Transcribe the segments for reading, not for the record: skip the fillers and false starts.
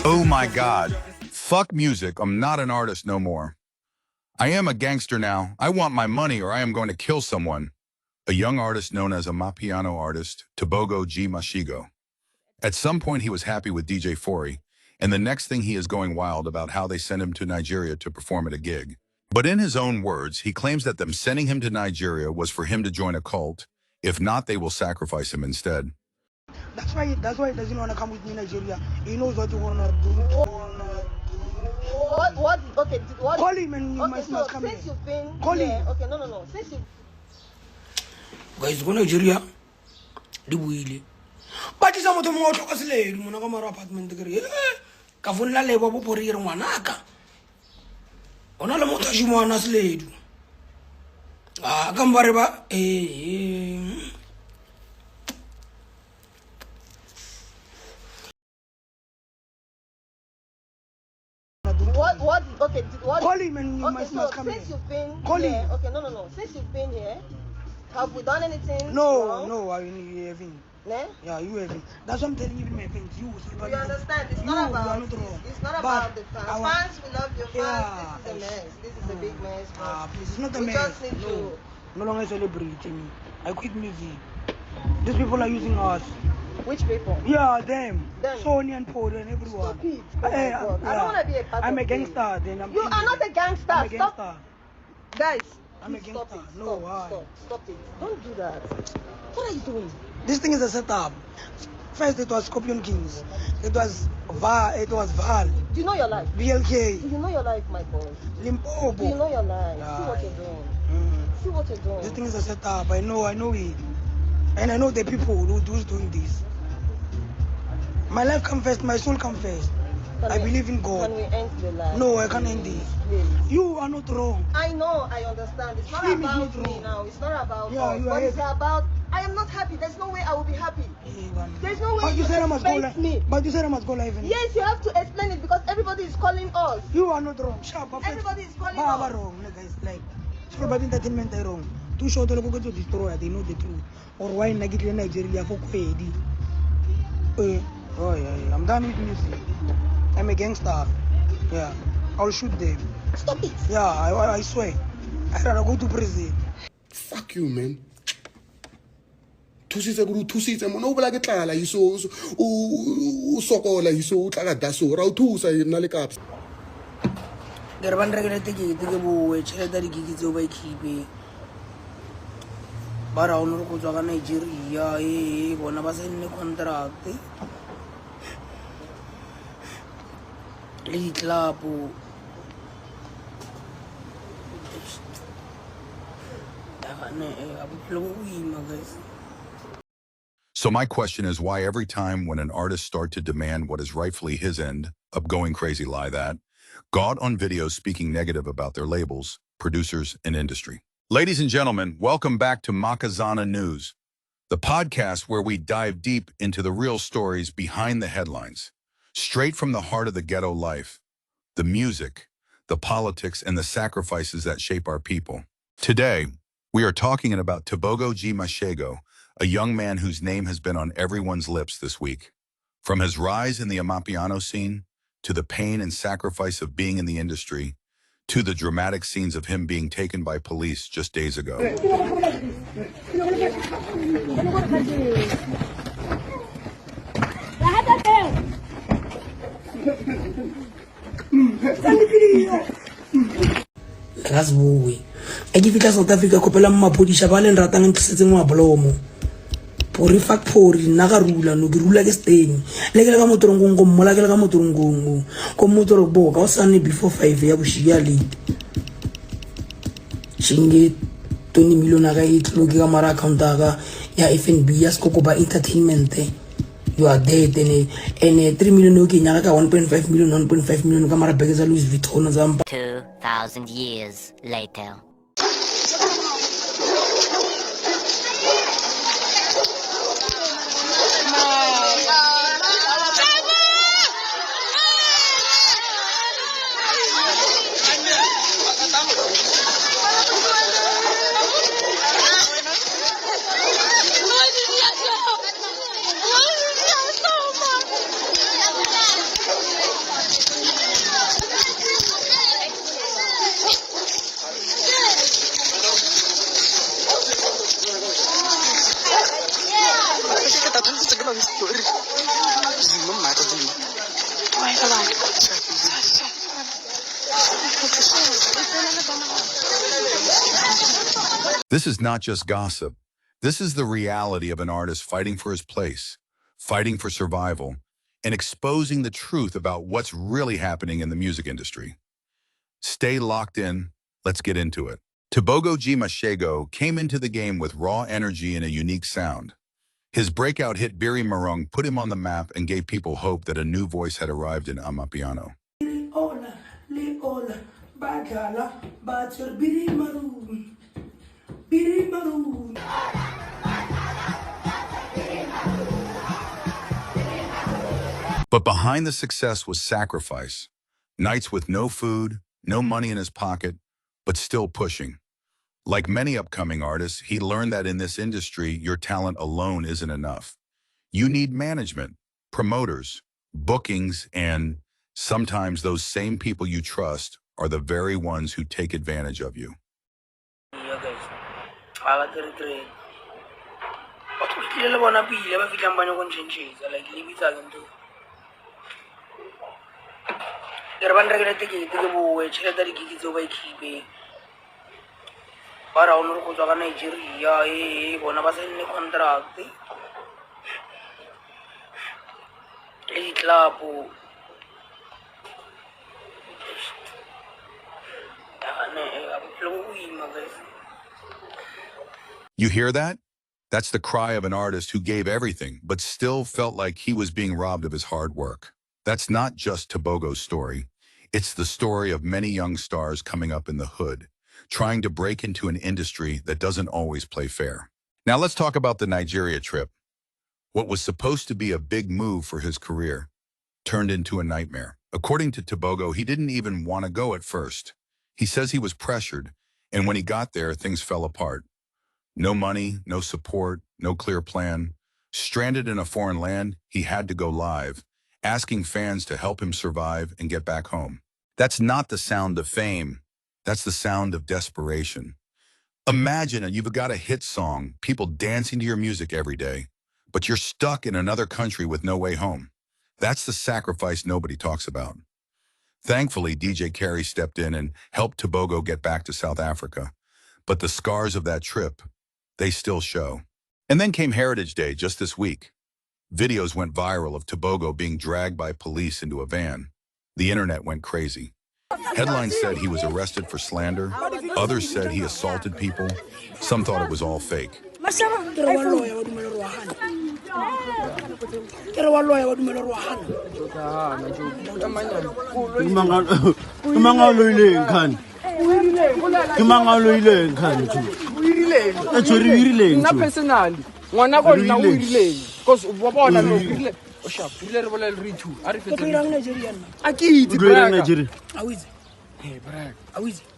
Oh my God. Fuck music. I'm not an artist no more. I am a gangster now. I want my money or I am going to kill someone. A young artist known as a Mapiano artist, TebogoGMashego. At some point he was happy with DJ Fori, and the next thing he is going wild about how they send him to Nigeria to perform at a gig. But in his own words, he claims that them sending him to Nigeria was for him to join a cult. If not, they will sacrifice him instead. That's why he doesn't want to come with me to Nigeria. He knows what he want to do. What? Okay, what? Call him and you okay, must so come since here. You've been Call here, him. okay, no. Since you Guys, go Nigeria. Di buile. But isa mo to mo tlo ka sele mo na ka mara apartment ke ka fon la lebo bo pori re ngwana ka. Ona le mo tla shi mo ana sele. Ah, ka mbare ba what? Okay, what? Call him and you Okay, must so come since here. you've been Call here, him. okay, no. Since you've been here, have we done anything? No, wrong? I haven't. Ne? Yeah, you haven't. That's what I'm telling you, my friends. You understand? It's you not are about. not wrong. It's not But about the fans. our- Fans, we love your fans. Yeah, This is a mess. This is a big mess. Please, it's not a we mess. just need to. No longer celebrating. I quit music. These people are using us. Which people? Yeah, them. Them. Sony and Paul and everyone. Stop it. Oh my God. I don't want to be a part I'm of a this. gangster. Then I'm You are not a gangster. I'm a Stop. gangster. Guys, I'm a please stop gangster. it. No, Stop, why? stop it. Don't do that. What are you doing? This thing is a setup. First it was Scorpion Kings. It was Val. Do you know your life? BLK. Do you know your life, my boy? Limpopo. Do you know your life? Yeah. See what you're doing. Mm. See what you're doing. This thing is a setup. I know it. And I know the people who's doing this. My life comes first, my soul comes first. I believe in God. Can we end the life? No, I can't end this. Please. You are not wrong. I know, I understand. It's not Film is about not me wrong. now. It's not about Yeah, us. you are But it's happy. about, I am not happy. There's no way I will be happy. There's no way But you said I must go expect live. me. But you said I must go live. Yes, you have to explain it because everybody is calling us. You are not wrong. Sharp. Everybody is calling Baba us. wrong. Guys, like, so bad entertainment are wrong. Too short to go to destroy. They know the truth. Or why Nigeria for Kwedi. Oh yeah. I'm done with music. I'm a gangster. Yeah. I'll shoot them. Stop it. Yeah, I swear. I'd rather go to prison. Fuck you, man. Thusitse mona o bola ke tlala iso o sokola iso o tla ka daso ra o thusa nna le kaps Ke re ban rekele ticket ke boe tšhelete di gig tseo ba ikhipe ba ra ono re go tswa ka Nigeria bona ba senne contract le ditlapo So my question is why every time when an artist starts to demand what is rightfully his end of going crazy like that, God on video speaking negative about their labels, producers, and industry. Ladies and gentlemen, welcome back to MAKAZANA News, the podcast where we dive deep into the real stories behind the headlines, straight from the heart of the ghetto life, the music, the politics, and the sacrifices that shape our people. Today, we are talking about TebogoGMashego, a young man whose name has been on everyone's lips this week. From his rise in the Amapiano scene, to the pain and sacrifice of being in the industry, to the dramatic scenes of him being taken by police just days ago. That's boy. I give it South Africa kopela mapodisha ba le ratang ntlisetse mo ablomo. Pori fak pori naga rula no girula ke steng. Le ke le ka motorong go mmola ke le ka motorong go motoro boka o sane before 5 ya bushia le. Shinge 20 million aga itlo ke ka mara account aga ya FNB ya skoko ba entertainment. you are dead. And 3 million okay, nyaka 1.5 million, 1.5 million kamara begeza Louis Vuitton zamba. 2,000 years later. This is not just gossip. This is the reality of an artist fighting for his place, fighting for survival, and exposing the truth about what's really happening in the music industry. Stay locked in. Let's get into it. TebogoGMashego came into the game with raw energy and a unique sound. His breakout hit Biri Marung put him on the map and gave people hope that a new voice had arrived in Amapiano. But behind the success was sacrifice. Nights with no food, no money in his pocket, but still pushing. Like many upcoming artists, he learned that in this industry, your talent alone isn't enough. You need management, promoters, bookings, and sometimes those same people you trust are the very ones who take advantage of you. Para honor ko sa Nigeria bona ba sa ni contract club You hear that? That's the cry of an artist who gave everything, but still felt like he was being robbed of his hard work. That's not just Tebogo's story. It's the story of many young stars coming up in the hood, trying to break into an industry that doesn't always play fair. Now let's talk about the Nigeria trip. What was supposed to be a big move for his career turned into a nightmare. According to Tebogo, he didn't even want to go at first. He says he was pressured, and when he got there, things fell apart. No money, no support, no clear plan. Stranded in a foreign land, he had to go live, asking fans to help him survive and get back home. That's not the sound of fame. That's the sound of desperation. Imagine you've got a hit song, people dancing to your music every day, but you're stuck in another country with no way home. That's the sacrifice nobody talks about. Thankfully, DJ Carey stepped in and helped Tebogo get back to South Africa. But the scars of that trip, they still show. And then came Heritage Day just this week. Videos went viral of Tebogo being dragged by police into a van. The internet went crazy. Headlines said he was arrested for slander. Others said he assaulted people. Some thought it was all fake.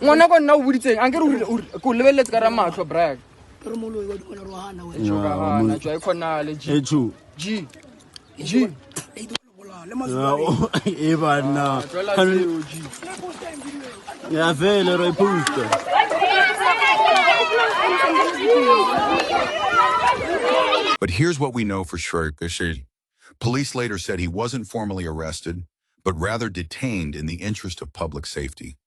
ngwana ko nna o boditseng a nkere ko lebeletse ka ra matlho brag jwa ikhonale g e bana ya vele re pusta. But here's what we know for sure. Police later said he wasn't formally arrested, but rather detained in the interest of public safety.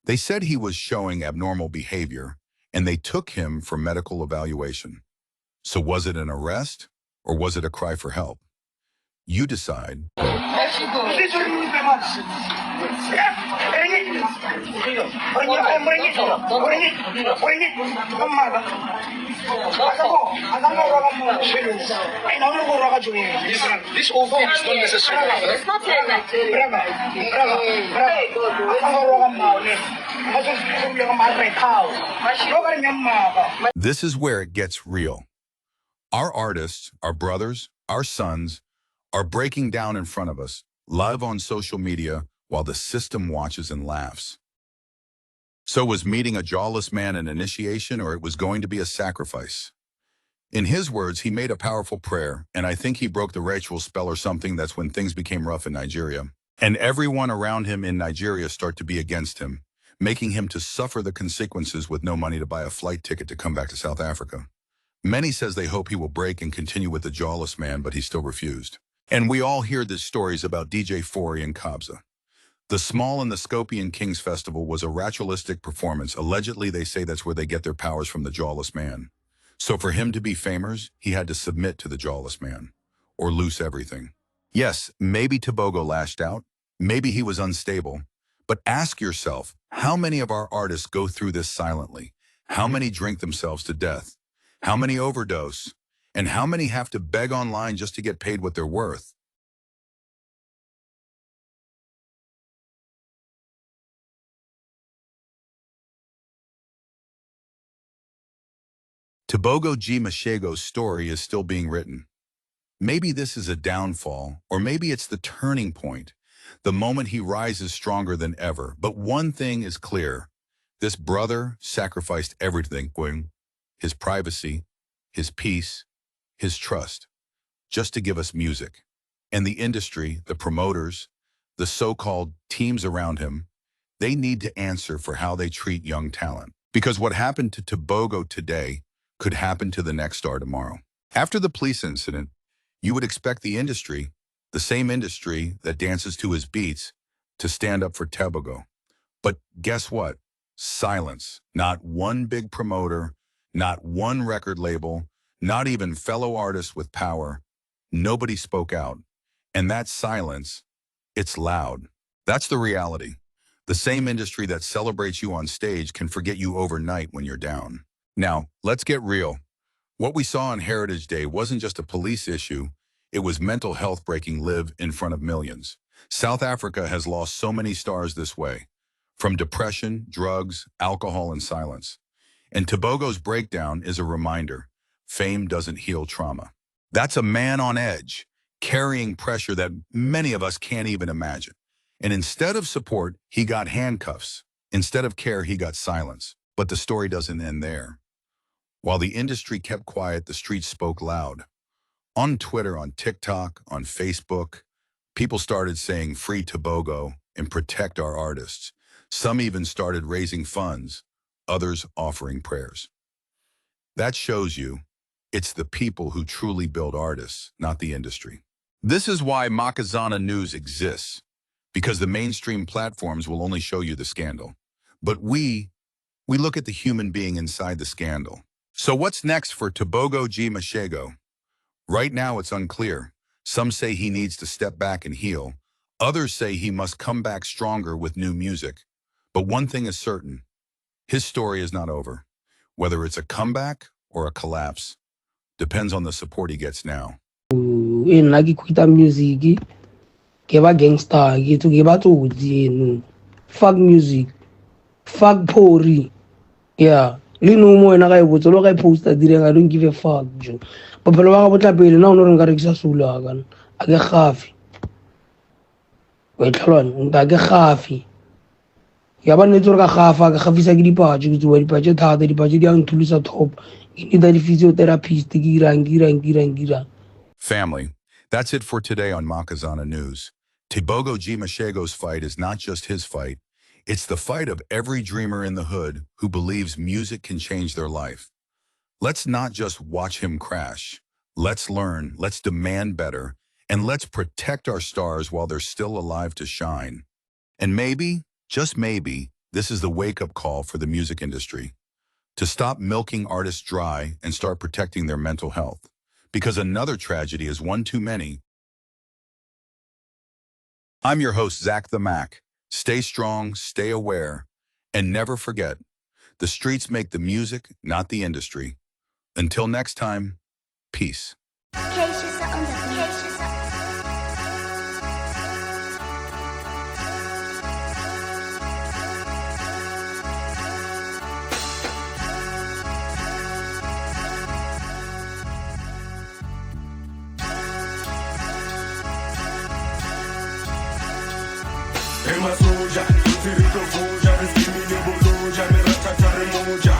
They said he was showing abnormal behavior, and they took him for medical evaluation. So was it an arrest, or was it a cry for help? You decide. This whole thing is not necessary. It's not saying like This is where it gets real. Our artists, our brothers, our sons, are breaking down in front of us, live on social media, while the system watches and laughs. So was meeting a jawless man an initiation, or it was going to be a sacrifice? In his words, he made a powerful prayer, and I think he broke the ritual spell or something. That's when things became rough in Nigeria. And everyone around him in Nigeria start to be against him, making him to suffer the consequences with no money to buy a flight ticket to come back to South Africa. Many says they hope he will break and continue with the jawless man, but he still refused. And we all hear these stories about DJ Fori and Kabza. The Small and the Scorpion Kings Festival was a ritualistic performance. Allegedly, they say that's where they get their powers from the jawless man. So for him to be famous, he had to submit to the jawless man, or lose everything. Yes, maybe Tebogo lashed out, maybe he was unstable, but ask yourself, how many of our artists go through this silently? How many drink themselves to death? How many overdose? And how many have to beg online just to get paid what they're worth? TebogoGMashego's story is still being written. Maybe this is a downfall, or maybe it's the turning point, the moment he rises stronger than ever. But one thing is clear. This brother sacrificed everything, his privacy, his peace, his trust, just to give us music. And the industry, the promoters, the so-called teams around him, they need to answer for how they treat young talent. Because what happened to Tebogo today could happen to the next star tomorrow. After the police incident, you would expect the industry, the same industry that dances to his beats, to stand up for Tebogo. But guess what? Silence. Not one big promoter, not one record label, not even fellow artists with power. Nobody spoke out. And that silence, it's loud. That's the reality. The same industry that celebrates you on stage can forget you overnight when you're down. Now, let's get real. What we saw on Heritage Day wasn't just a police issue. It was mental health breaking live in front of millions. South Africa has lost so many stars this way, from depression, drugs, alcohol, and silence. And Tebogo's breakdown is a reminder. Fame doesn't heal trauma. That's a man on edge, carrying pressure that many of us can't even imagine. And instead of support, he got handcuffs. Instead of care, he got silence. But the story doesn't end there. While the industry kept quiet, the streets spoke loud. On Twitter, on TikTok, on Facebook, people started saying free Tebogo and protect our artists. Some even started raising funds, others offering prayers. That shows you it's the people who truly build artists, not the industry. This is why MAKAZANA News exists, because the mainstream platforms will only show you the scandal. But we look at the human being inside the scandal. So what's next for TebogoGMashego? Right now, it's unclear. Some say he needs to step back and heal. Others say he must come back stronger with new music. But one thing is certain. His story is not over. Whether it's a comeback or a collapse, depends on the support he gets now. Nna ke quita music ke ba gangster ke ba tsotsi fuck music fuck pori yeah le no mo ena ga e botse lo ga e poster direng I don't give a fuck jo bophelo ba ga botla pele na o no re nka rekisa sula kana a ke gafi wa itlhalwana nka ke gafi ya ba netse re ka gafa ka gafisa ke dipatše ke tsuba dipatše thata dipatše di a nthulisa top ke nita di-physiotherapist ke irang. Family, that's it for today on MAKAZANA News. TebogoGMashego's fight is not just his fight. It's the fight of every dreamer in the hood who believes music can change their life. Let's not just watch him crash. Let's learn, let's demand better, and let's protect our stars while they're still alive to shine. And maybe, just maybe, this is the wake-up call for the music industry. To stop milking artists dry and start protecting their mental health. Because another tragedy is one too many. I'm your host, Zach the Mac. Stay strong, stay aware, and never forget, the streets make the music, not the industry. Until next time, peace. Emasoja, tutiriko foja, eskimi de boloja, me ratatare moja.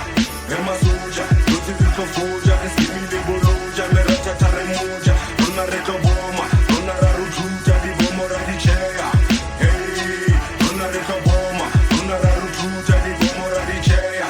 Emasoja, tutiriko foja, eskimi de boloja, me ratatare moja. Dona reka boma, dona rarujuja, di bomo radichea. Hey, dona reka boma, dona rarujuja, di bomo radichea.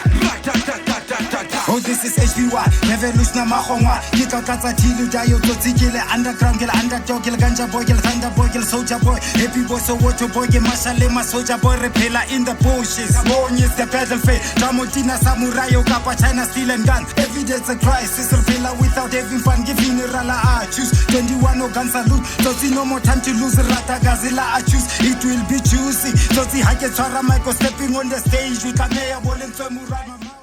Oh, this is HBY, never lose na mahongwa. Get out that's a tilu dayo to zigile underground gil underdog gil ganja boy gil thunder boy gil soldier boy. Happy boy so what boy gil mashalema soldier boy repela in the bushes. Born is the battlefield. Tramontina samurai kapa China steel and gun. Every day's a crisis. Repela without having fun. Give funeral I choose. 21 no gun salute. Tozi no more time to lose. Rata gazilla I choose. It will be juicy. Tozi hake chara Michael stepping on the stage with a mayor bowling to murama.